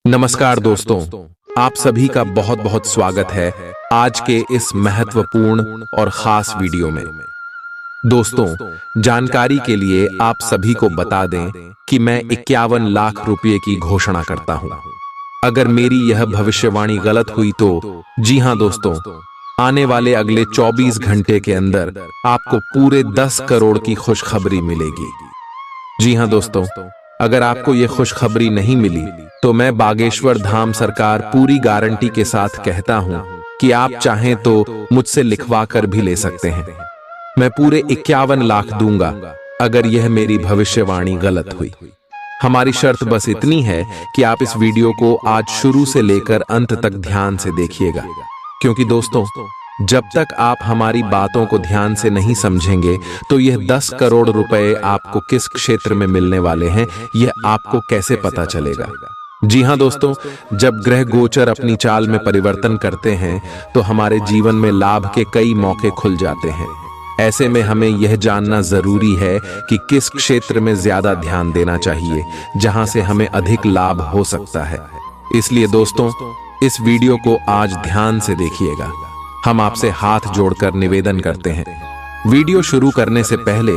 नमस्कार दोस्तों, आप सभी का बहुत बहुत स्वागत है आज के इस महत्वपूर्ण और खास वीडियो में। दोस्तों, जानकारी के लिए आप सभी को बता दें कि मैं 51 लाख रुपए की घोषणा करता हूं। अगर मेरी यह भविष्यवाणी गलत हुई तो जी हां दोस्तों, आने वाले अगले 24 घंटे के अंदर आपको पूरे 10 करोड़ की खुशखबरी मिलेगी। जी हां दोस्तों, अगर आपको यह खुशखबरी नहीं मिली तो मैं बागेश्वर धाम सरकार पूरी गारंटी के साथ कहता हूं कि आप चाहें तो मुझसे लिखवा कर भी ले सकते हैं। मैं पूरे 51 लाख दूंगा अगर यह मेरी भविष्यवाणी गलत हुई। हमारी शर्त बस इतनी है कि आप इस वीडियो को आज शुरू से लेकर अंत तक ध्यान से देखिएगा, क्योंकि दोस्तों, जब तक आप हमारी बातों को ध्यान से नहीं समझेंगे तो यह 10 करोड़ रुपए आपको किस क्षेत्र में मिलने वाले हैं यह आपको कैसे पता चलेगा। जी हां दोस्तों, जब ग्रह गोचर अपनी चाल में परिवर्तन करते हैं तो हमारे जीवन में लाभ के कई मौके खुल जाते हैं। ऐसे में हमें यह जानना जरूरी है कि किस क्षेत्र में ज्यादा ध्यान देना चाहिए, जहां से हमें अधिक लाभ हो सकता है। इसलिए दोस्तों, इस वीडियो को आज ध्यान से देखिएगा। हम आपसे हाथ जोड़कर निवेदन करते हैं, वीडियो शुरू करने से पहले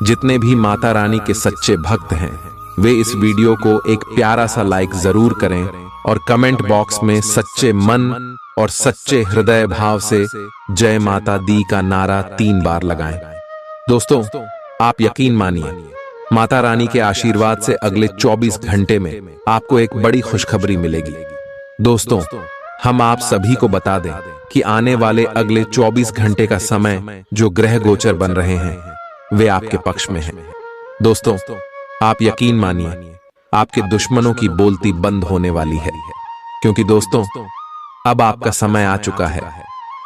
जितने भी माता रानी के सच्चे भक्त हैं वे इस वीडियो को एक प्यारा सा लाइक जरूर करें और कमेंट बॉक्स में सच्चे मन और सच्चे हृदय भाव से जय माता दी का नारा 3 बार लगाएं। दोस्तों, आप यकीन मानिए, माता रानी के आशीर्वाद से अगले 24 घंटे में आपको एक बड़ी खुशखबरी मिलेगी। दोस्तों, हम आप सभी को बता दें कि आने वाले अगले 24 घंटे का समय जो ग्रह गोचर बन रहे हैं वे आपके पक्ष में हैं। दोस्तों, आप यकीन मानिए, आपके दुश्मनों की बोलती बंद होने वाली है, क्योंकि दोस्तों, अब आपका समय आ चुका है।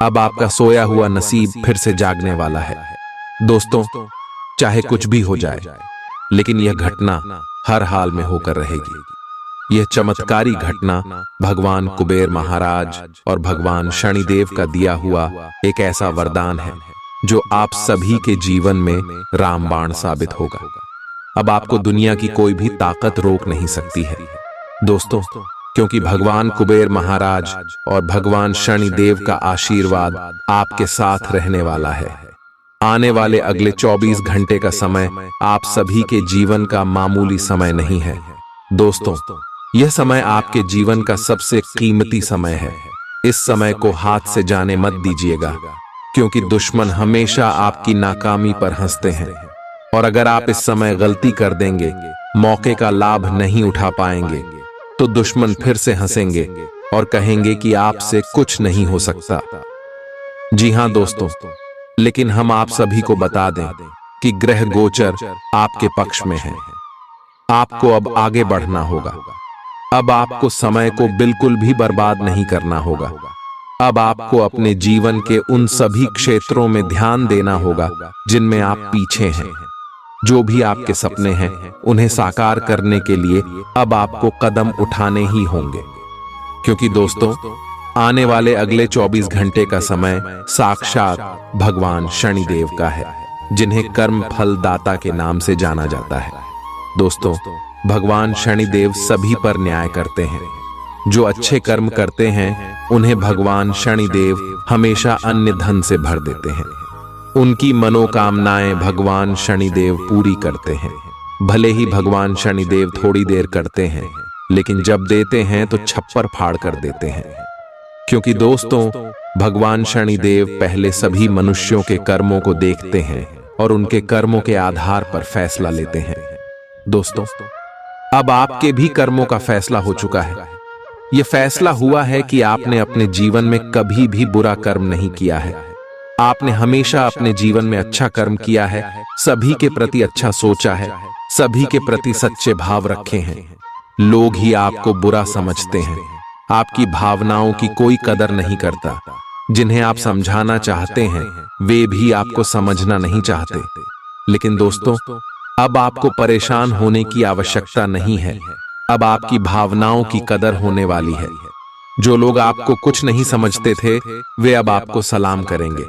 अब आपका सोया हुआ नसीब फिर से जागने वाला है। दोस्तों, चाहे कुछ भी हो जाए, लेकिन यह घटना हर हाल में होकर रहेगी। यह चमत्कारी घटना भगवान कुबेर महाराज और भगवान शनिदेव का दिया हुआ एक ऐसा वरदान है जो आप सभी के जीवन में रामबाण साबित होगा। अब आपको दुनिया की कोई भी ताकत रोक नहीं सकती है दोस्तों, क्योंकि भगवान कुबेर महाराज और भगवान शनिदेव का आशीर्वाद आपके साथ रहने वाला है। आने वाले अगले 24 घंटे का समय आप सभी के जीवन का मामूली समय नहीं है। दोस्तों, यह समय आपके जीवन का सबसे कीमती समय है। इस समय को हाथ से जाने मत दीजिएगा, क्योंकि दुश्मन हमेशा आपकी नाकामी पर हंसते हैं। और अगर आप इस समय गलती कर देंगे, मौके का लाभ नहीं उठा पाएंगे, तो दुश्मन फिर से हंसेंगे और कहेंगे कि आपसे कुछ नहीं हो सकता। जी हां दोस्तों, लेकिन हम आप सभी को बता दें कि ग्रह गोचर आपके पक्ष में है। आपको अब आगे बढ़ना होगा। अब आपको समय को बिल्कुल भी बर्बाद नहीं करना होगा। अब आपको अपने जीवन के उन सभी क्षेत्रों में ध्यान देना होगा जिनमें आप पीछे हैं। जो भी आपके सपने हैं उन्हें साकार करने के लिए अब आपको कदम उठाने ही होंगे, क्योंकि दोस्तों, आने वाले अगले 24 घंटे का समय साक्षात भगवान शनिदेव का है, जिन्हें कर्म फल दाता के नाम से जाना जाता है। दोस्तों, भगवान शनिदेव सभी पर न्याय करते हैं। जो अच्छे कर्म करते हैं उन्हें भगवान शनिदेव हमेशा अन्य धन से भर देते हैं। उनकी मनोकामनाएं भगवान शनिदेव पूरी करते हैं। भले ही भगवान शनिदेव थोड़ी देर करते हैं, लेकिन जब देते हैं तो छप्पर फाड़ कर देते हैं, क्योंकि दोस्तों, भगवान शनिदेव पहले सभी मनुष्यों के कर्मों को देखते हैं और उनके कर्मों के आधार पर फैसला लेते हैं। दोस्तों, अब आपके भी कर्मों का फैसला हो चुका है। यह फैसला हुआ है कि आपने अपने जीवन में कभी भी बुरा कर्म नहीं किया है। आपने हमेशा अपने जीवन में अच्छा कर्म किया है, सभी के प्रति अच्छा सोचा है, सभी के प्रति सच्चे भाव रखे हैं। लोग ही आपको बुरा समझते हैं। आपकी भावनाओं की कोई कदर नहीं करता। जिन्हें आप समझाना चाहते हैं वे भी आपको समझना नहीं चाहते। लेकिन दोस्तों, अब आपको परेशान होने की आवश्यकता नहीं है। अब आपकी भावनाओं की कदर होने वाली है। जो लोग आपको कुछ नहीं समझते थे वे अब आपको सलाम करेंगे।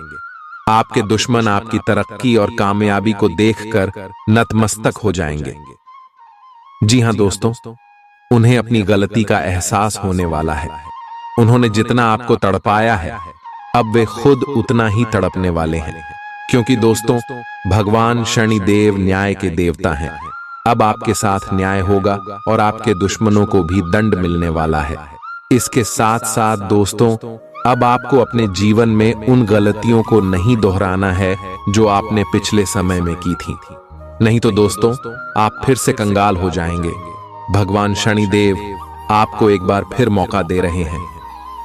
आपके दुश्मन आपकी तरक्की और कामयाबी को देखकर नतमस्तक हो जाएंगे। जी हां दोस्तों, उन्हें अपनी गलती का एहसास होने वाला है। उन्होंने जितना आपको तड़पाया है, अब वे खुद उतना ही तड़पने वाले हैं। क्योंकि दोस्तों, भगवान शनिदेव न्याय के देवता हैं। अब आपके साथ न्याय होगा और आपके दुश्मनों को भी दंड मिलने वाला है। इसके साथ साथ दोस्तों, अब आपको अपने जीवन में उन गलतियों को नहीं दोहराना है जो आपने पिछले समय में की थी। नहीं तो दोस्तों, आप फिर से कंगाल हो जाएंगे। भगवान शनिदेव आपको एक बार फिर मौका दे रहे हैं।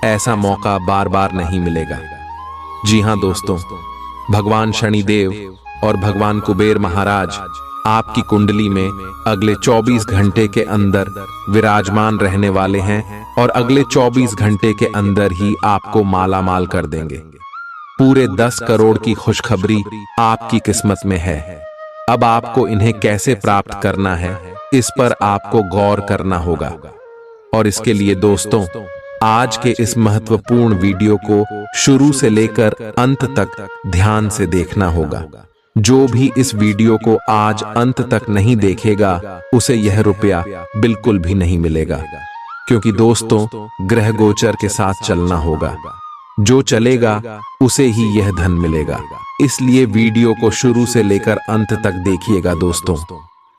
ऐसा मौका बार बार नहीं मिलेगा। जी हां दोस्तों, भगवान शनिदेव और भगवान कुबेर महाराज आपकी कुंडली में अगले 24 घंटे के अंदर विराजमान रहने वाले हैं और अगले 24 घंटे के अंदर ही आपको माला माल कर देंगे। पूरे 10 करोड़ की खुशखबरी आपकी किस्मत में है। अब आपको इन्हें कैसे प्राप्त करना है, इस पर आपको गौर करना होगा। और इसके लिए दोस्तों, आज के इस महत्वपूर्ण वीडियो को शुरू से लेकर अंत तक ध्यान से देखना होगा। जो भी इस वीडियो को आज अंत तक नहीं देखेगा, उसे यह रुपया बिल्कुल भी नहीं मिलेगा। क्योंकि दोस्तों, ग्रह गोचर के साथ चलना होगा। जो चलेगा उसे ही यह धन मिलेगा। इसलिए वीडियो को शुरू से लेकर अंत तक देखिएगा दोस्तों।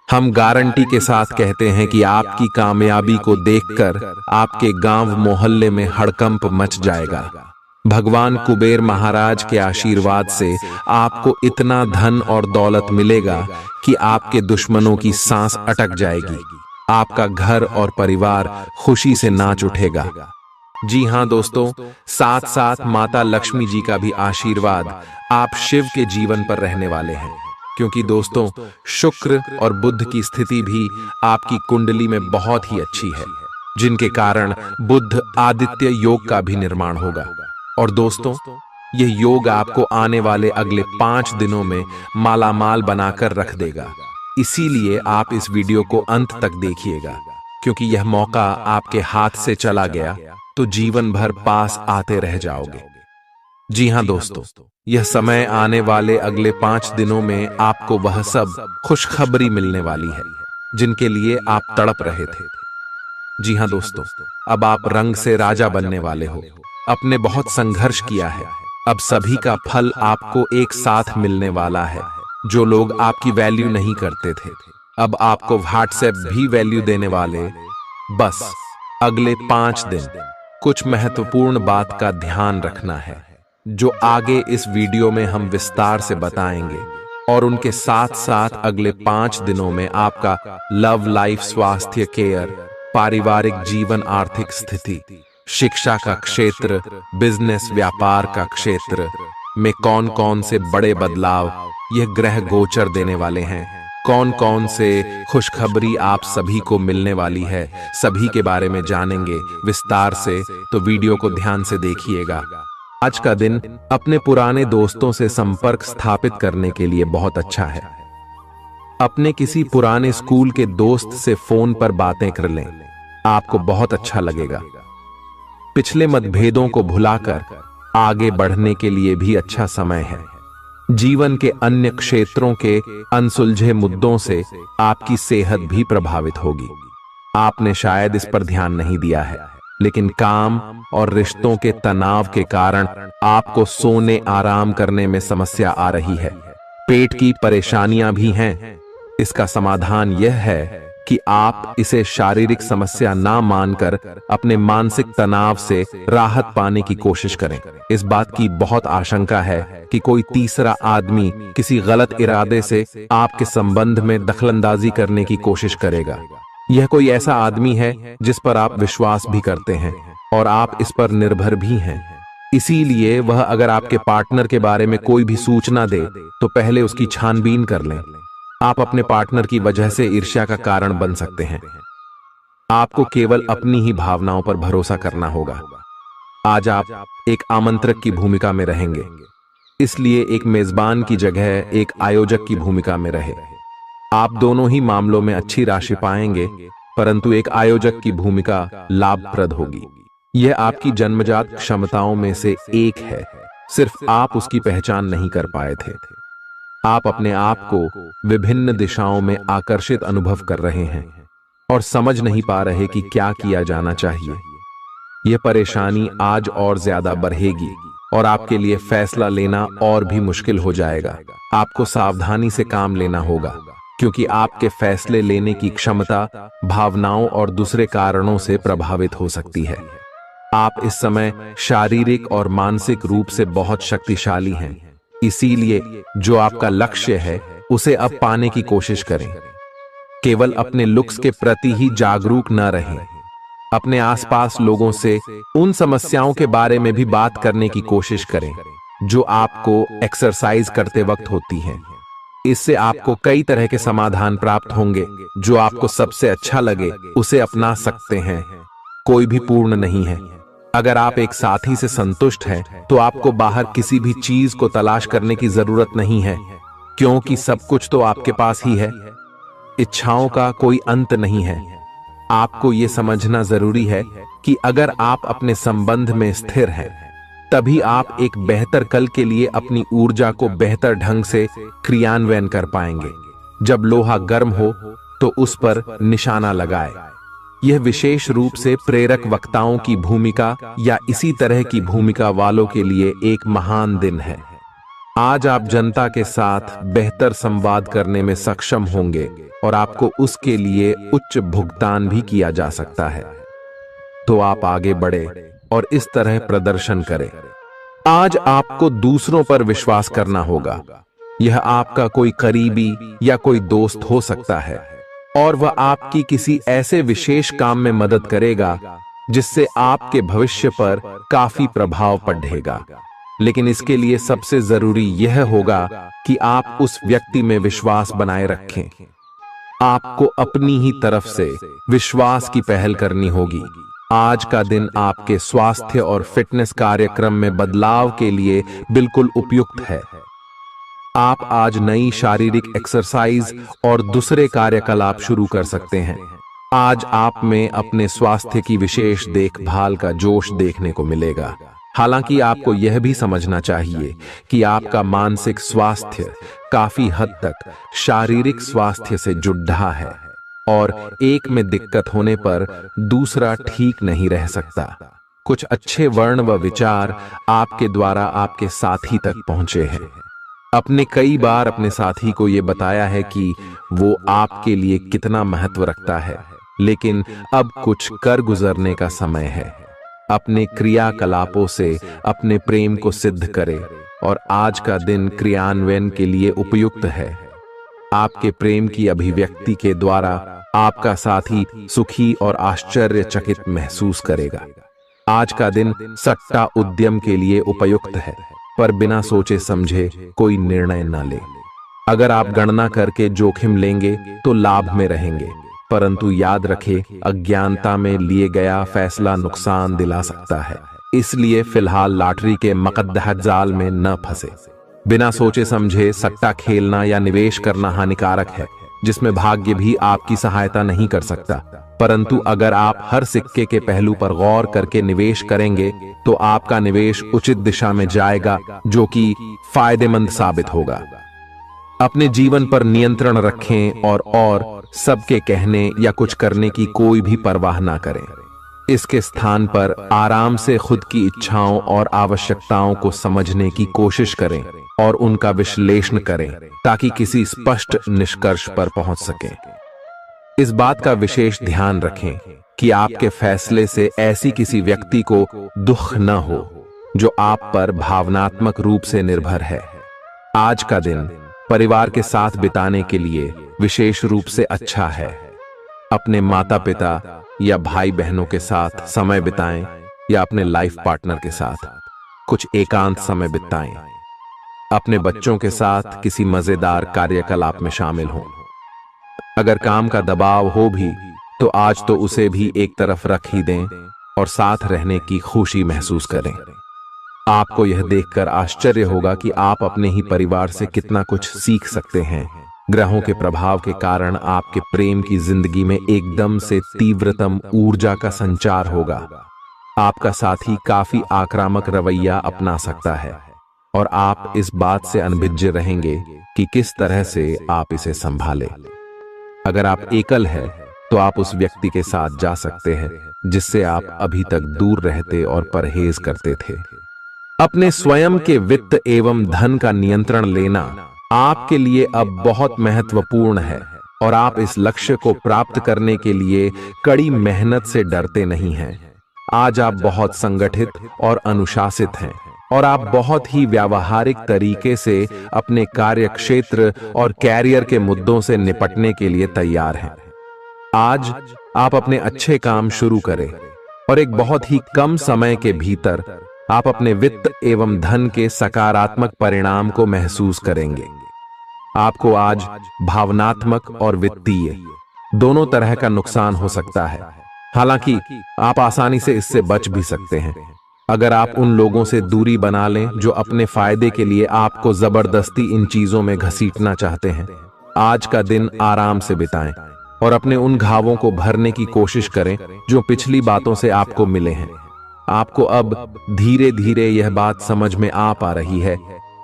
हम गारंटी के साथ कहते हैं कि आपकी कामयाबी को देखकर आपके गांव मोहल्ले में हड़कंप मच जाएगा। भगवान कुबेर महाराज के आशीर्वाद से आपको इतना धन और दौलत मिलेगा कि आपके दुश्मनों की सांस अटक जाएगी। आपका घर और परिवार खुशी से नाच उठेगा। जी हां दोस्तों, साथ साथ माता लक्ष्मी जी का भी आशीर्वाद आप शिव के जीवन पर रहने वाले हैं। क्योंकि दोस्तों, शुक्र और बुध की स्थिति भी आपकी कुंडली में बहुत ही अच्छी है, जिनके कारण बुध आदित्य योग का भी निर्माण होगा। और दोस्तों, यह योग आपको आने वाले अगले 5 दिनों में मालामाल बनाकर रख देगा। इसीलिए आप इस वीडियो को अंत तक देखिएगा, क्योंकि यह मौका आपके हाथ से चला गया तो जीवन भर पास आते रह जाओगे। जी हां दोस्तों, यह समय आने वाले अगले 5 दिनों में आपको वह सब खुशखबरी मिलने वाली है जिनके लिए आप तड़प रहे थे। जी हां दोस्तों, अब आप रंग से राजा बनने वाले हो। आपने बहुत संघर्ष किया है, अब सभी का फल आपको एक साथ मिलने वाला है। जो लोग आपकी वैल्यू नहीं करते थे, अब आपको व्हाट्सएप भी वैल्यू देने वाले। बस अगले 5 दिन कुछ महत्वपूर्ण बात का ध्यान रखना है, जो आगे इस वीडियो में हम विस्तार से बताएंगे। और उनके साथ साथ अगले 5 दिनों में आपका लव लाइफ, स्वास्थ्य, केयर, पारिवारिक जीवन, आर्थिक स्थिति, शिक्षा का क्षेत्र, बिजनेस, व्यापार का क्षेत्र में कौन कौन से बड़े बदलाव यह ग्रह गोचर देने वाले हैं, कौन कौन से खुशखबरी आप सभी को मिलने वाली है, सभी के बारे में जानेंगे विस्तार से। तो वीडियो को ध्यान से देखिएगा। आज का दिन अपने पुराने दोस्तों से संपर्क स्थापित करने के लिए बहुत अच्छा है। अपने किसी पुराने स्कूल के दोस्त से फोन पर बातें कर लें, आपको बहुत अच्छा लगेगा। पिछले मतभेदों को भुलाकर आगे बढ़ने के लिए भी अच्छा समय है। जीवन के अन्य क्षेत्रों के अनसुलझे मुद्दों से आपकी सेहत भी प्रभावित होगी। आपने शायद इस पर ध्यान नहीं दिया है, लेकिन काम और रिश्तों के तनाव के कारण आपको सोने, आराम करने में समस्या आ रही है। पेट की परेशानियां भी हैं। इसका समाधान यह है कि आप इसे शारीरिक समस्या ना मानकर अपने मानसिक तनाव से राहत पाने की कोशिश करें। इस बात की बहुत आशंका है कि कोई तीसरा आदमी किसी गलत इरादे से आपके संबंध में दखलंदाजी करने की कोशिश करेगा। यह कोई ऐसा आदमी है जिस पर आप विश्वास भी करते हैं और आप इस पर निर्भर भी हैं। इसीलिए वह अगर आपके पार्टनर के बारे में कोई भी सूचना दे तो पहले उसकी छानबीन कर लें। आप अपने पार्टनर की वजह से ईर्ष्या का कारण बन सकते हैं। आपको केवल अपनी ही भावनाओं पर भरोसा करना होगा। आज आप एक आमंत्रक की भूमिका में रहेंगे, इसलिए एक मेजबान की जगह एक आयोजक की भूमिका में रहे। आप दोनों ही मामलों में अच्छी राशि पाएंगे, परंतु एक आयोजक की भूमिका लाभप्रद होगी। यह आपकी जन्मजात क्षमताओं में से एक है, सिर्फ आप उसकी पहचान नहीं कर पाए थे। आप अपने आप को विभिन्न दिशाओं में आकर्षित अनुभव कर रहे हैं। और समझ नहीं पा रहे कि क्या किया जाना चाहिए। यह परेशानी आज और ज्यादा बढ़ेगी और आपके लिए फैसला लेना और भी मुश्किल हो जाएगा। आपको सावधानी से काम लेना होगा, क्योंकि आपके फैसले लेने की क्षमता भावनाओं और दूसरे कारणों से प्रभावित हो सकती है। आप इस समय शारीरिक और मानसिक रूप से बहुत शक्तिशाली हैं। इसीलिए जो आपका लक्ष्य है उसे अब पाने की कोशिश करें। केवल अपने लुक्स के प्रति ही जागरूक न रहें। अपने आसपास लोगों से उन समस्याओं के बारे में भी बात करने की कोशिश करें जो आपको एक्सरसाइज करते वक्त होती हैं। इससे आपको कई तरह के समाधान प्राप्त होंगे। जो आपको सबसे अच्छा लगे उसे अपना सकते हैं। कोई भी पूर्ण नहीं है। अगर आप एक साथी से संतुष्ट हैं तो आपको बाहर किसी भी चीज को तलाश करने की जरूरत नहीं है, क्योंकि सब कुछ तो आपके पास ही है। इच्छाओं का कोई अंत नहीं है। आपको यह समझना जरूरी है कि अगर आप अपने संबंध में स्थिर हैं, तभी आप एक बेहतर कल के लिए अपनी ऊर्जा को बेहतर ढंग से क्रियान्वयन कर पाएंगे। जब लोहा गर्म हो तो उस पर निशाना लगाए। यह विशेष रूप से प्रेरक वक्ताओं की भूमिका या इसी तरह की भूमिका वालों के लिए एक महान दिन है। आज आप जनता के साथ बेहतर संवाद करने में सक्षम होंगे और आपको उसके लिए उच्च भुगतान भी किया जा सकता है। तो आप आगे बढ़े और इस तरह प्रदर्शन करें। आज आपको दूसरों पर विश्वास करना होगा। यह आपका कोई करीबी या कोई दोस्त हो सकता है और वह आपकी किसी ऐसे विशेष काम में मदद करेगा जिससे आपके भविष्य पर काफी प्रभाव पड़ेगा। लेकिन इसके लिए सबसे जरूरी यह होगा कि आप उस व्यक्ति में विश्वास बनाए रखें। आपको अपनी ही तरफ से विश्वास की पहल करनी होगी। आज का दिन आपके स्वास्थ्य और फिटनेस कार्यक्रम में बदलाव के लिए बिल्कुल उपयुक्त है। आप आज नई शारीरिक एक्सरसाइज और दूसरे कार्यकलाप शुरू कर सकते हैं। आज आप में अपने स्वास्थ्य की विशेष देखभाल का जोश देखने को मिलेगा। हालांकि आपको यह भी समझना चाहिए कि आपका मानसिक स्वास्थ्य काफी हद तक शारीरिक स्वास्थ्य से जुड़ा है और एक में दिक्कत होने पर दूसरा ठीक नहीं रह सकता। कुछ अच्छे वर्ण व विचार आपके द्वारा आपके साथी तक पहुंचे हैं। अपने कई बार अपने साथी को यह बताया है कि वो आपके लिए कितना महत्व रखता है, लेकिन अब कुछ कर गुजरने का समय है। अपने क्रियाकलापों से अपने प्रेम को सिद्ध करें और आज का दिन क्रियान्वयन के लिए उपयुक्त है। आपके प्रेम की अभिव्यक्ति के द्वारा आपका साथी सुखी और आश्चर्यचकित महसूस करेगा। आज का दिन सट्टा उद्यम के लिए उपयुक्त है, पर बिना सोचे समझे कोई निर्णय न ले। अगर आप गणना करके जोखिम लेंगे तो लाभ में रहेंगे, परंतु याद रखें, अज्ञानता में लिए गया फैसला नुकसान दिला सकता है। इसलिए फिलहाल लॉटरी के मकद्दर जाल में न फंसे। बिना सोचे समझे सट्टा खेलना या निवेश करना हानिकारक है, जिसमें भाग्य भी आपकी सहायता नहीं कर सकता। परंतु अगर आप हर सिक्के के पहलू पर गौर करके निवेश करेंगे तो आपका निवेश उचित दिशा में जाएगा, जो कि फायदेमंद साबित होगा। अपने जीवन पर नियंत्रण रखें और सबके कहने या कुछ करने की कोई भी परवाह ना करें। इसके स्थान पर आराम से खुद की इच्छाओं और आवश्यकताओं को समझने की कोशिश करें और उनका विश्लेषण करें, ताकि किसी स्पष्ट निष्कर्ष पर पहुंच सकें। इस बात का विशेष ध्यान रखें कि आपके फैसले से ऐसी किसी व्यक्ति को दुख न हो जो आप पर भावनात्मक रूप से निर्भर है। आज का दिन परिवार के साथ बिताने के लिए विशेष रूप से अच्छा है। अपने माता पिता या भाई बहनों के साथ समय बिताएं या अपने लाइफ पार्टनर के साथ कुछ एकांत समय बिताएं। अपने बच्चों के साथ किसी मजेदार कार्यकलाप में शामिल हों। अगर काम का दबाव हो भी तो आज तो उसे भी एक तरफ रख ही दें और साथ रहने की खुशी महसूस करें। आपको यह देखकर आश्चर्य होगा कि आप अपने ही परिवार से कितना कुछ सीख सकते हैं। ग्रहों के प्रभाव के कारण आपके प्रेम की जिंदगी में एकदम से तीव्रतम ऊर्जा का संचार होगा। आपका साथी काफी आक्रामक रवैया अपना सकता है और आप इस बात से अनभिज्ञ रहेंगे कि किस तरह से आप इसे संभालें। अगर आप एकल हैं तो आप उस व्यक्ति के साथ जा सकते हैं जिससे आप अभी तक दूर रहते और परहेज करते थे। अपने स्वयं के वित्त एवं धन का नियंत्रण लेना आपके लिए अब बहुत महत्वपूर्ण है और आप इस लक्ष्य को प्राप्त करने के लिए कड़ी मेहनत से डरते नहीं हैं। आज आप बहुत संगठित और अनुशासित हैं और आप बहुत ही व्यावहारिक तरीके से अपने कार्यक्षेत्र और कैरियर के मुद्दों से निपटने के लिए तैयार हैं। आज आप अपने अच्छे काम शुरू करें और एक बहुत ही कम समय के भीतर आप अपने वित्त एवं धन के सकारात्मक परिणाम को महसूस करेंगे। आपको आज भावनात्मक और वित्तीय दोनों तरह का नुकसान हो सकता है। हालांकि आप आसानी से इससे बच भी सकते हैं अगर आप उन लोगों से दूरी बना लें जो अपने फायदे के लिए आपको जबरदस्ती इन चीजों में घसीटना चाहते हैं। आज का दिन आराम से बिताएं और अपने उन घावों को भरने की कोशिश करें जो पिछली बातों से आपको मिले हैं। आपको अब धीरे धीरे यह बात समझ में आ पा रही है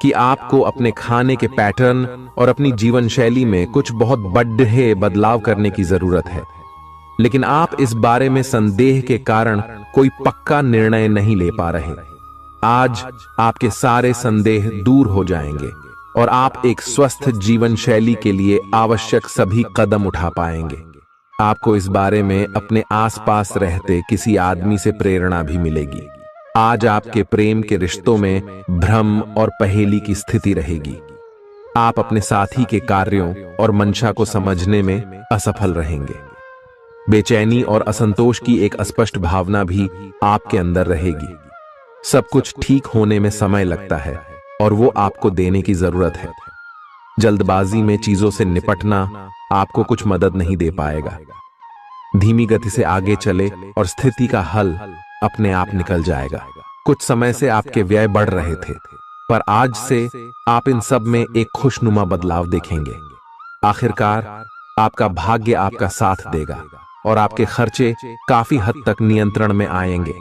कि आपको अपने खाने के पैटर्न और अपनी जीवन शैली में कुछ बहुत बड़े बदलाव करने की जरूरत है, लेकिन आप इस बारे में संदेह के कारण कोई पक्का निर्णय नहीं ले पा रहे। आज आपके सारे संदेह दूर हो जाएंगे और आप एक स्वस्थ जीवन शैली के लिए आवश्यक सभी कदम उठा पाएंगे। आपको इस बारे में अपने आसपास रहते किसी आदमी से प्रेरणा भी मिलेगी। आज आपके प्रेम के रिश्तों में भ्रम और पहेली की स्थिति रहेगी। आप अपने साथी के कार्यों और मंशा को समझने में असफल रहेंगे। बेचैनी और असंतोष की एक अस्पष्ट भावना भी आपके अंदर रहेगी। सब कुछ ठीक होने में समय लगता है और वो आपको देने की जरूरत है। जल्दबाजी में चीजों से निपटना आपको कुछ मदद नहीं दे पाएगा। धीमी गति से आगे चले और स्थिति का हल अपने आप निकल जाएगा। कुछ समय से आपके व्यय बढ़ रहे थे, पर आज से आप इन सब में एक खुशनुमा बदलाव देखेंगे। आखिरकार आपका भाग्य आपका साथ देगा और आपके खर्चे काफी हद तक नियंत्रण में आएंगे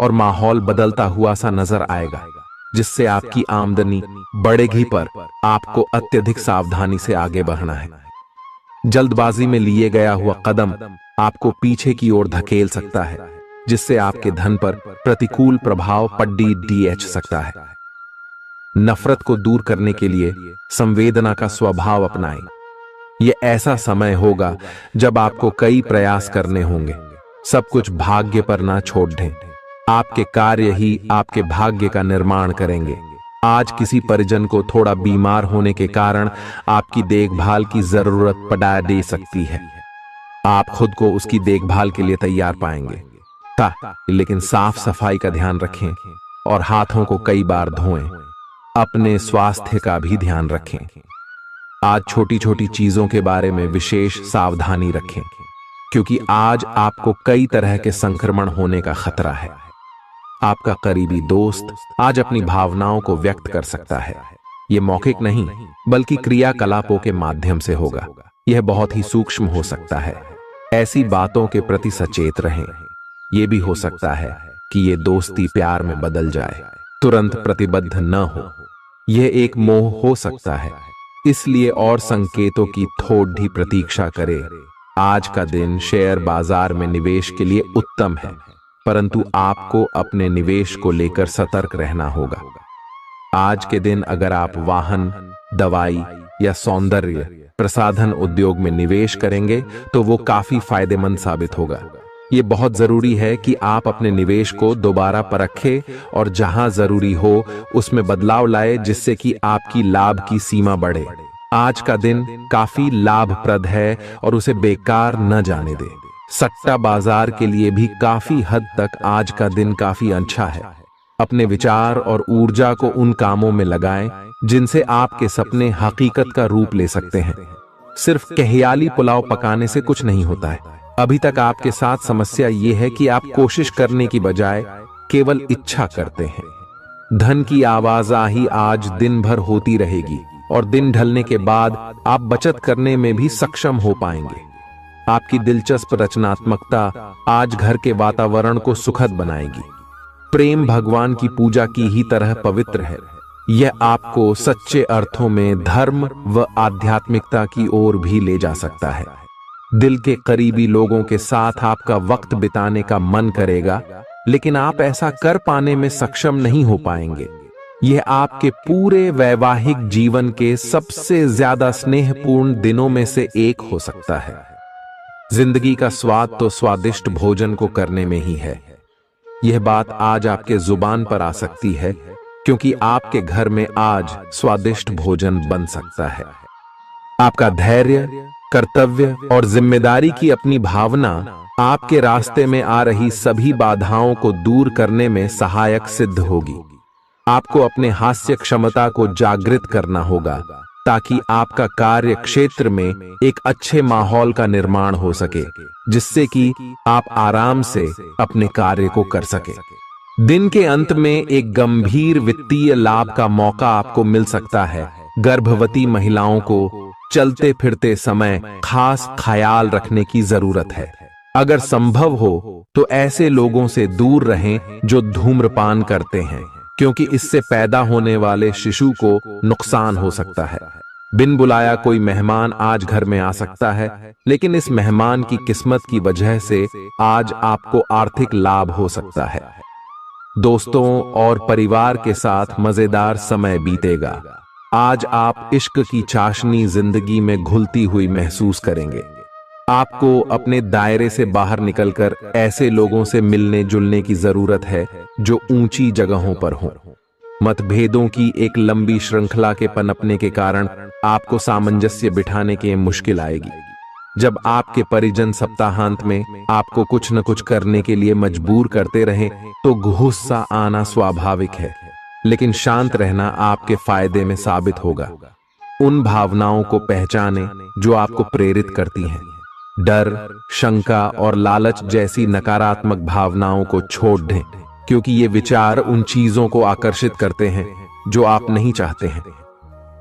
और माहौल बदलता हुआ सा नजर आएगा, जिससे आपकी आमदनी बढ़ेगी, पर आपको अत्यधिक सावधानी से आगे बढ़ना है। जल्दबाजी में लिए गया हुआ कदम आपको पीछे की ओर धकेल सकता है, जिससे आपके धन पर प्रतिकूल प्रभाव पड़ सकता है। नफरत को दूर करने के लिए संवेदना का स्वभाव अपनाएं। यह ऐसा समय होगा जब आपको कई प्रयास करने होंगे। सब कुछ भाग्य पर ना छोड़ दें। आपके कार्य ही आपके भाग्य का निर्माण करेंगे। आज किसी परिजन को थोड़ा बीमार होने के कारण आपकी देखभाल की जरूरत पड़ा दे सकती है। आप खुद को उसकी देखभाल के लिए तैयार पाएंगे, लेकिन साफ सफाई का ध्यान रखें और हाथों को कई बार धोएं। अपने स्वास्थ्य का भी ध्यान रखें। आज छोटी छोटी चीजों के बारे में विशेष सावधानी रखें, क्योंकि आज आपको कई तरह के संक्रमण होने का खतरा है। आपका करीबी दोस्त आज अपनी भावनाओं को व्यक्त कर सकता है। यह मौखिक नहीं, बल्कि क्रियाकलापों के माध्यम से होगा। यह बहुत ही सूक्ष्म हो सकता है। ऐसी बातों के प्रति सचेत रहें। यह भी हो सकता है कि यह दोस्ती प्यार में बदल जाए। तुरंत प्रतिबद्ध न हो। यह एक मोह हो सकता है, इसलिए और संकेतों की थोड़ी प्रतीक्षा करें। आज का दिन शेयर बाजार में निवेश के लिए उत्तम है, परंतु आपको अपने निवेश को लेकर सतर्क रहना होगा। आज के दिन अगर आप वाहन, दवाई या सौंदर्य प्रसाधन उद्योग में निवेश करेंगे तो वो काफी फायदेमंद साबित होगा। ये बहुत जरूरी है कि आप अपने निवेश को दोबारा परखें और जहां जरूरी हो उसमें बदलाव लाए, जिससे कि आपकी लाभ की सीमा बढ़े। आज का दिन काफी लाभप्रद है और उसे बेकार न जाने दें। सट्टा बाजार के लिए भी काफी हद तक आज का दिन काफी अच्छा है। अपने विचार और ऊर्जा को उन कामों में लगाएं जिनसे आपके सपने हकीकत का रूप ले सकते हैं। सिर्फ कहियाली पुलाव पकाने से कुछ नहीं होता है। अभी तक आपके साथ समस्या ये है कि आप कोशिश करने की बजाय केवल इच्छा करते हैं। धन की आवाजाही आज दिन भर होती रहेगी और दिन ढलने के बाद आप बचत करने में भी सक्षम हो पाएंगे। आपकी दिलचस्प रचनात्मकता आज घर के वातावरण को सुखद बनाएगी। प्रेम भगवान की पूजा की ही तरह पवित्र है। यह आपको सच्चे अर्थों में धर्म व आध्यात्मिकता की ओर भी ले जा सकता है। दिल के करीबी लोगों के साथ आपका वक्त बिताने का मन करेगा, लेकिन आप ऐसा कर पाने में सक्षम नहीं हो पाएंगे। यह आपके पूरे वैवाहिक जीवन के सबसे ज्यादा स्नेहपूर्ण दिनों में से एक हो सकता है। जिंदगी का स्वाद तो स्वादिष्ट भोजन को करने में ही है। यह बात आज आपके जुबान पर आ सकती है, क्योंकि आपके घर में आज स्वादिष्ट भोजन बन सकता है। आपका धैर्य, कर्तव्य और जिम्मेदारी की अपनी भावना आपके रास्ते में आ रही सभी बाधाओं को दूर करने में सहायक सिद्ध होगी। आपको अपने हास्य क्षमता को जागृत करना होगा, ताकि आपका कार्य क्षेत्र में एक अच्छे माहौल का निर्माण हो सके, जिससे कि आप आराम से अपने कार्य को कर सके। दिन के अंत में एक गंभीर वित्तीय लाभ का मौका आपको मिल सकता है। गर्भवती महिलाओं को चलते फिरते समय खास ख्याल रखने की जरूरत है। अगर संभव हो तो ऐसे लोगों से दूर रहें जो धूम्रपान करते हैं, क्योंकि इससे पैदा होने वाले शिशु को नुकसान हो सकता है। बिन बुलाया कोई मेहमान आज घर में आ सकता है, लेकिन इस मेहमान की किस्मत की वजह से आज आपको आर्थिक लाभ हो सकता है। दोस्तों और परिवार के साथ मजेदार समय बीतेगा। आज आप इश्क की चाशनी जिंदगी में घुलती हुई महसूस करेंगे। आपको अपने दायरे से बाहर निकलकर ऐसे लोगों से मिलने जुलने की जरूरत है जो ऊंची जगहों पर हों। मतभेदों की एक लंबी श्रृंखला के पनपने के कारण आपको सामंजस्य बिठाने की मुश्किल आएगी। जब आपके परिजन सप्ताहांत में आपको कुछ न कुछ करने के लिए मजबूर करते रहें, तो गुस्सा आना स्वाभाविक है, लेकिन शांत रहना आपके फायदे में साबित होगा। उन भावनाओं को पहचानें जो आपको प्रेरित करती हैं। डर, शंका और लालच जैसी नकारात्मक भावनाओं को छोड़ दें, क्योंकि ये विचार उन चीजों को आकर्षित करते हैं जो आप नहीं चाहते हैं।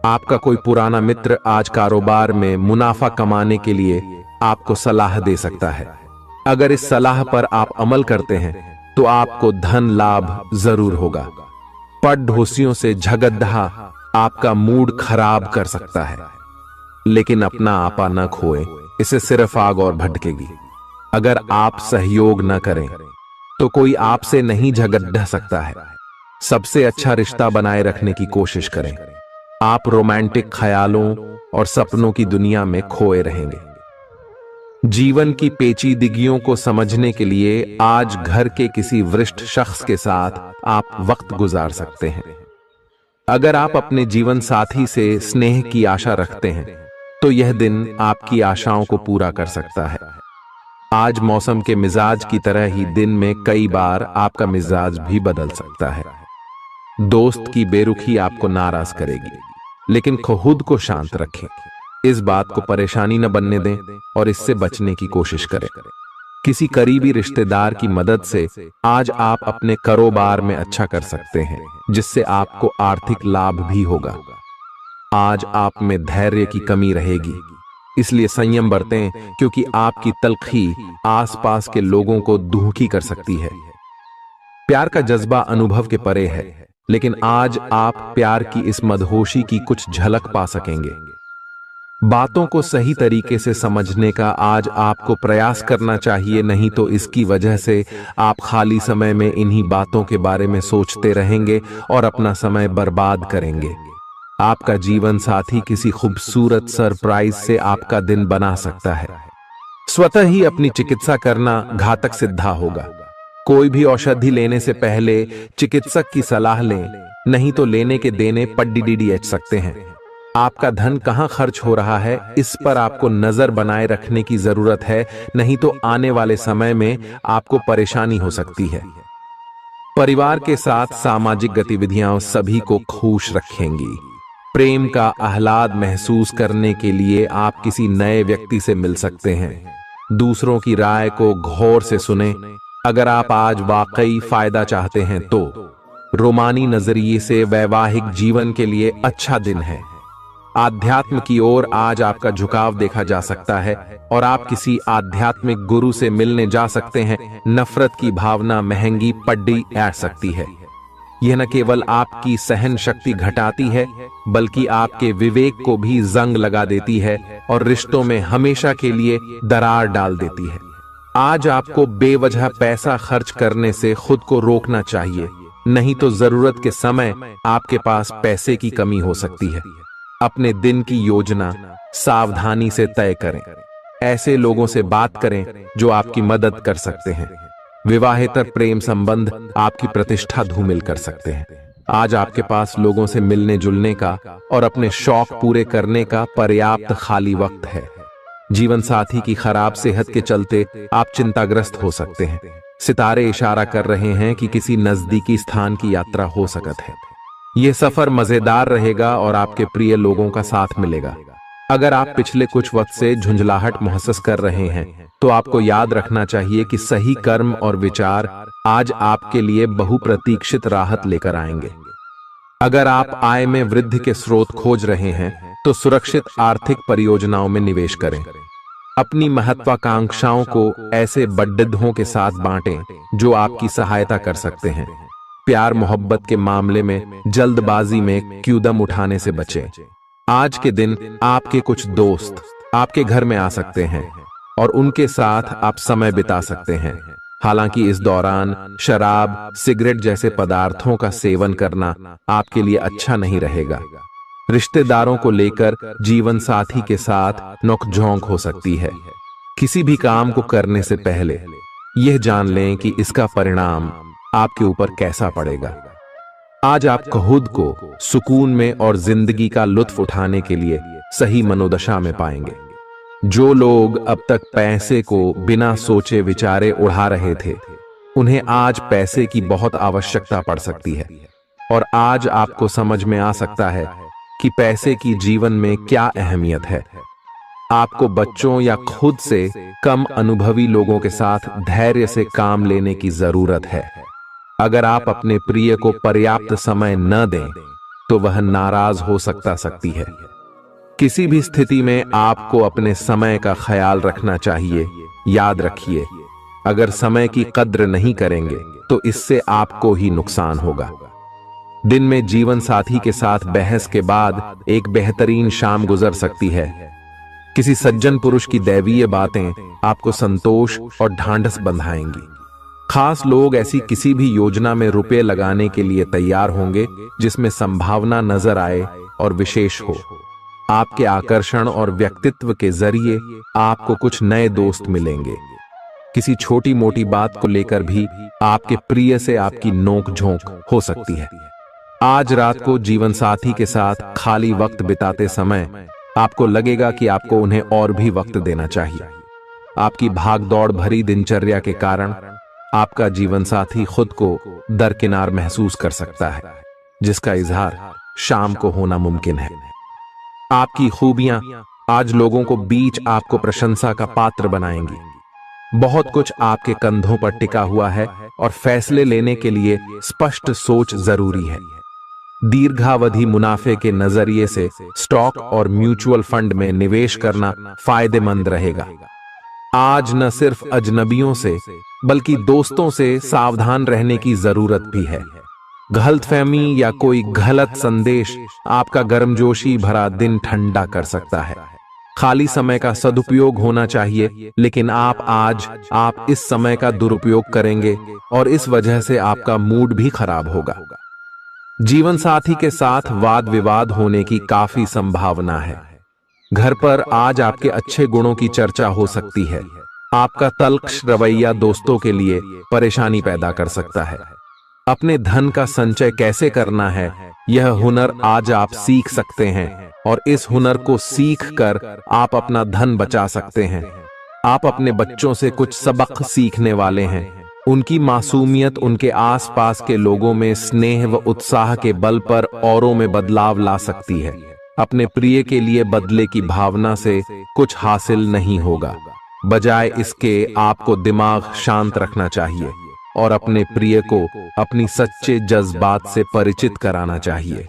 आपका कोई पुराना मित्र आज कारोबार में मुनाफा कमाने के लिए आपको सलाह दे सकता है। अगर इस सलाह पर आप अमल करते हैं तो आपको धन लाभ जरूर होगा। पड़ोसियों से झगड़ा आपका मूड खराब कर सकता है, लेकिन अपना आपा न खोए, इससे सिर्फ आग और भड़केगी। अगर आप सहयोग न करें तो कोई आपसे नहीं झगड़ सकता है। सबसे अच्छा रिश्ता बनाए रखने की कोशिश करें। आप रोमांटिक ख्यालों और सपनों की दुनिया में खोए रहेंगे। जीवन की पेचीदगियों को समझने के लिए आज घर के किसी वरिष्ठ शख्स के साथ आप वक्त गुजार सकते हैं। अगर आप अपने जीवन साथी से स्नेह की आशा रखते हैं तो यह दिन आपकी आशाओं को पूरा कर सकता है। आज मौसम के मिजाज की तरह ही दिन में कई बार आपका मिजाज भी बदल सकता है। दोस्त की बेरुखी आपको नाराज करेगी, लेकिन खुद को शांत रखें। इस बात को परेशानी न बनने दें और इससे बचने की कोशिश करें। किसी करीबी रिश्तेदार की मदद से आज आप अपने कारोबार में अच्छा कर सकते हैं, जिससे आपको आर्थिक लाभ भी होगा। आज आप में धैर्य की कमी रहेगी, इसलिए संयम बरतें, क्योंकि आपकी तल्खी आसपास के लोगों को दुखी कर सकती है। प्यार का जज्बा अनुभव के परे है, लेकिन आज आप प्यार की इस मदहोशी की कुछ झलक पा सकेंगे। बातों को सही तरीके से समझने का आज आपको प्रयास करना चाहिए, नहीं तो इसकी वजह से आप खाली समय में इन्हीं बातों के बारे में सोचते रहेंगे और अपना समय बर्बाद करेंगे। आपका जीवन साथी किसी खूबसूरत सरप्राइज से आपका दिन बना सकता है। स्वतः ही अपनी चिकित्सा करना घातक सिद्ध होगा। कोई भी औषधि लेने से पहले चिकित्सक की सलाह लें, नहीं तो लेने के देने पड्डीडीएच सकते हैं। आपका धन कहां खर्च हो रहा है, इस पर आपको नजर बनाए रखने की जरूरत है, नहीं तो आने वाले समय में आपको परेशानी हो सकती है। परिवार के साथ सामाजिक गतिविधियां सभी को खुश रखेंगी। प्रेम का आह्लाद महसूस करने के लिए आप किसी नए व्यक्ति से मिल सकते हैं। दूसरों की राय को गौर से सुने। अगर आप आज वाकई फायदा चाहते हैं तो रोमानी नजरिए से वैवाहिक जीवन के लिए अच्छा दिन है। आध्यात्म की ओर आज आपका झुकाव देखा जा सकता है और आप किसी आध्यात्मिक गुरु से मिलने जा सकते हैं। नफरत की भावना महंगी पड्डी आ सकती है। यह न केवल आपकी सहन शक्ति घटाती है, बल्कि आपके विवेक को भी जंग लगा देती है और रिश्तों में हमेशा के लिए दरार डाल देती है। आज आपको बेवजह पैसा खर्च करने से खुद को रोकना चाहिए, नहीं तो जरूरत के समय आपके पास पैसे की कमी हो सकती है। अपने दिन की योजना सावधानी से तय करें। ऐसे लोगों से बात करें जो आपकी मदद कर सकते हैं। विवाहेतर प्रेम संबंध आपकी प्रतिष्ठा धूमिल कर सकते हैं। आज आपके पास लोगों से मिलने जुलने का और अपने शौक पूरे करने का पर्याप्त खाली वक्त है। जीवन साथी की खराब सेहत के चलते आप चिंताग्रस्त हो सकते हैं। सितारे इशारा कर रहे हैं कि किसी नजदीकी स्थान की यात्रा हो सकत है। यह सफर मजेदार रहेगा और आपके प्रिय लोगों का साथ मिलेगा। अगर आप पिछले कुछ वक्त से झुंझलाहट महसूस कर रहे हैं, तो आपको याद रखना चाहिए कि सही कर्म और विचार आज आपके लिए बहुप्रतीक्षित राहत लेकर आएंगे। अगर आप आय में वृद्धि के स्रोत खोज रहे हैं, तो सुरक्षित आर्थिक परियोजनाओं में निवेश करें। अपनी महत्वाकांक्षाओं को ऐसे बड्ढों के साथ बांटें जो आपकी सहायता कर सकते हैं। प्यार मोहब्बत के मामले में जल्दबाजी में कदम उठाने से बचें। आज के दिन आपके कुछ दोस्त आपके घर में आ सकते हैं और उनके साथ आप समय बिता सकते हैं। हालांकि इस दौरान शराब, सिगरेट जैसे पदार्थों का सेवन करना आपके लिए अच्छा नहीं रहेगा। रिश्तेदारों को लेकर जीवन साथी के साथ नोकझोंक हो सकती है। किसी भी काम को करने से पहले यह जान लें कि इसका परिणाम आपके ऊपर कैसा पड़ेगा। आज आप खुद को सुकून में और जिंदगी का लुत्फ उठाने के लिए सही मनोदशा में पाएंगे। जो लोग अब तक पैसे को बिना सोचे विचारे उड़ा रहे थे, उन्हें आज पैसे की बहुत आवश्यकता पड़ सकती है। और आज आपको समझ में आ सकता है कि पैसे की जीवन में क्या अहमियत है। आपको बच्चों या खुद से कम अनुभवी लोगों के साथ धैर्य से काम लेने की जरूरत है। अगर आप अपने प्रिय को पर्याप्त समय न दें, तो वह नाराज हो सकती है। किसी भी स्थिति में आपको अपने समय का ख्याल रखना चाहिए। याद रखिए, अगर समय की कद्र नहीं करेंगे तो इससे आपको ही नुकसान होगा। दिन में जीवन साथी के साथ बहस के बाद एक बेहतरीन शाम गुजर सकती है। किसी सज्जन पुरुष की दैवीय बातें आपको संतोष और ढांढस बंधाएंगी। खास लोग ऐसी किसी भी योजना में रुपए लगाने के लिए तैयार होंगे जिसमें संभावना नजर आए और विशेष हो। आपके आकर्षण और व्यक्तित्व के जरिए आपको कुछ नए दोस्त मिलेंगे। किसी छोटी मोटी बात को लेकर भी आपके प्रिय से आपकी नोक झोंक हो सकती है। आज रात को जीवन साथी के साथ खाली वक्त बिताते समय आपको लगेगा कि आपको उन्हें और भी वक्त देना चाहिए। आपकी भागदौड़ भरी दिनचर्या के कारण आपका जीवन साथी खुद को दरकिनार महसूस कर सकता है, जिसका इजहार शाम को होना मुमकिन है। आपकी खूबियां आज लोगों को बीच आपको प्रशंसा का पात्र बनाएंगी। बहुत कुछ आपके कंधों पर टिका हुआ है और फैसले लेने के लिए स्पष्ट सोच जरूरी है। दीर्घावधि मुनाफे के नजरिए से स्टॉक और म्यूचुअल फंड में निवेश करना फायदेमंद रहेगा। आज न सिर्फ अजनबियों से बल्कि दोस्तों से सावधान रहने की जरूरत भी है। गलतफहमी या कोई गलत संदेश आपका गर्मजोशी भरा दिन ठंडा कर सकता है। खाली समय का सदुपयोग होना चाहिए, लेकिन आप इस समय का दुरुपयोग करेंगे और इस वजह से आपका मूड भी खराब होगा। जीवन साथी के साथ वाद विवाद होने की काफी संभावना है। घर पर आज आपके अच्छे गुणों की चर्चा हो सकती है। आपका तल्ख रवैया दोस्तों के लिए परेशानी पैदा कर सकता है। अपने धन का संचय कैसे करना है, यह हुनर आज आप सीख सकते हैं और इस हुनर को सीख कर आप अपना धन बचा सकते हैं। आप अपने बच्चों से कुछ सबक सीखने वाले हैं। उनकी मासूमियत उनके आसपास के लोगों में स्नेह व उत्साह के बल पर औरों में बदलाव ला सकती है। अपने प्रिय के लिए बदले की भावना से कुछ हासिल नहीं होगा। बजाय इसके आपको दिमाग शांत रखना चाहिए और अपने प्रिय को अपनी सच्चे जज्बात से परिचित कराना चाहिए।